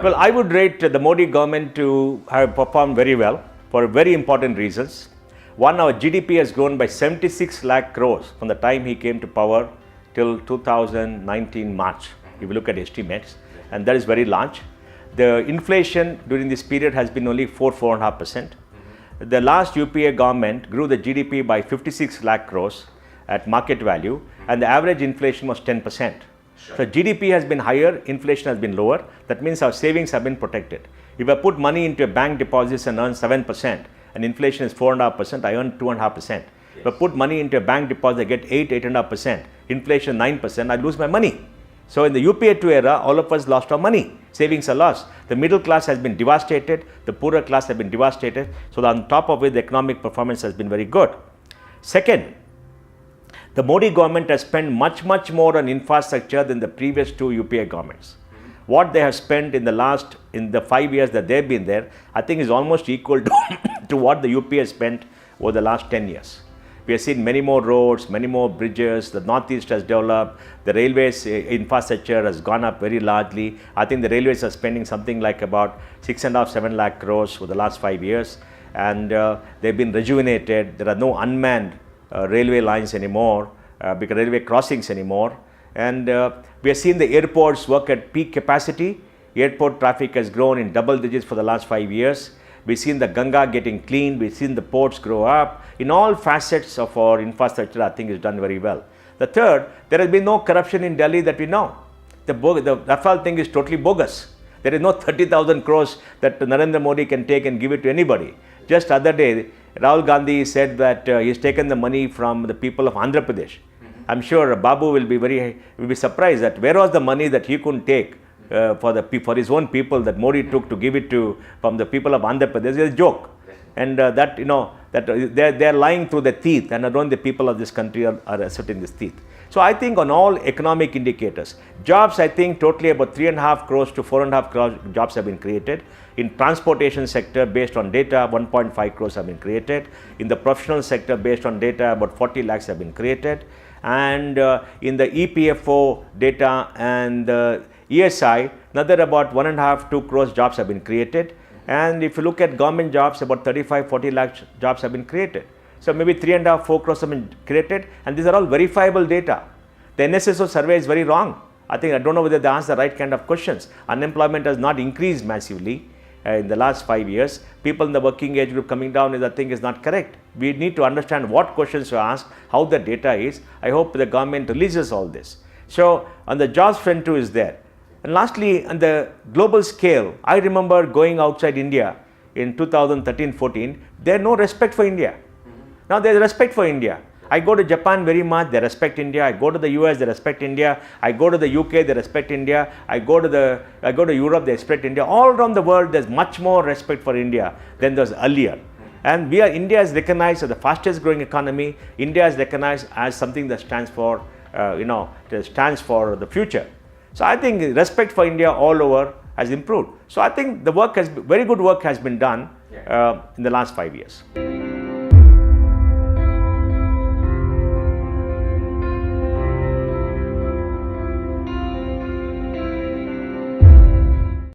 Well, I would rate the Modi government to have performed very well for very important reasons. One, our GDP has grown by 76 lakh crores from the time he came to power till 2019 March, if you look at estimates, and that is very large. The inflation during this period has been only 4.5%. The last UPA government grew the GDP by 56 lakh crores at market value, and the average inflation was 10%. So GDP has been higher, inflation has been lower. That means our savings have been protected. If I put money into a bank deposits and earn 7%, and inflation is 4.5%, I earn 2.5%. Yes. If I put money into a bank deposit, I get 8.5%. Inflation 9%, I lose my money. So in the UPA 2 era, all of us lost our money. Savings are lost. The middle class has been devastated. The poorer class have been devastated. So on top of it, the economic performance has been very good. Second, the Modi government has spent much more on infrastructure than the previous two UPA governments. What they have spent in the 5 years that they've been there, I think is almost equal to what the UPA has spent over the last 10 years. We have seen many more roads, many more bridges, the Northeast has developed, the railways infrastructure has gone up very largely. I think the railways are spending something like about 6.5–7 lakh crores for the last 5 years, and they've been rejuvenated. There are no unmanned railway lines anymore, because railway crossings anymore, and we have seen the airports work at peak capacity. Airport traffic has grown in double digits for the last 5 years. We've seen the Ganga getting cleaned. We've seen the ports grow up. In all facets of our infrastructure, I think is done very well. The third, there has been no corruption in Delhi that we know. The Rafale thing is totally bogus. There is no 30,000 crores that Narendra Modi can take and give it to anybody. Just other day, Rahul Gandhi said that he's taken the money from the people of Andhra Pradesh. I'm sure Babu will be surprised that where was the money that he couldn't take for his own people that Modi took to give it to from the people of Andhra Pradesh. It's a joke, and that they're lying through the teeth, and not the people of this country are asserting this teeth. So I think on all economic indicators, jobs, I think totally about 3.5 crores to 4.5 crores jobs have been created. In transportation sector, based on data, 1.5 crores have been created. In the professional sector, based on data, about 40 lakhs have been created. And in the EPFO data and ESI, another about 1.5–2 crores jobs have been created. And if you look at government jobs, about 35–40 lakh jobs have been created. So maybe 3.5–4 crores have been created, and these are all verifiable data. The NSSO survey is very wrong. I don't know whether they asked the right kind of questions. Unemployment has not increased massively in the last 5 years. People in the working age group coming down is not correct. We need to understand what questions to ask, how the data is. I hope the government releases all this. So on the jobs front too is there. And lastly, on the global scale, I remember going outside India in 2013-14, there is no respect for India. Now there is respect for India. I go to Japan very much, they respect India. I go to the US, they respect India. I go to the UK, they respect India. I go to Europe, they respect India. All around the world, there's much more respect for India than there was earlier. And India is recognized as the fastest growing economy. India is recognized as something that stands for, stands for the future. So I think respect for India all over has improved. So I think very good work has been done in the last 5 years.